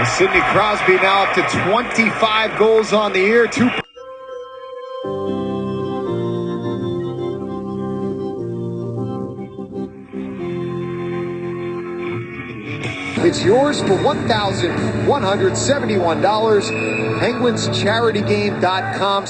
Sidney Crosby now up to 25 goals on the year. It's yours for $1,171. PenguinsCharityGame.com/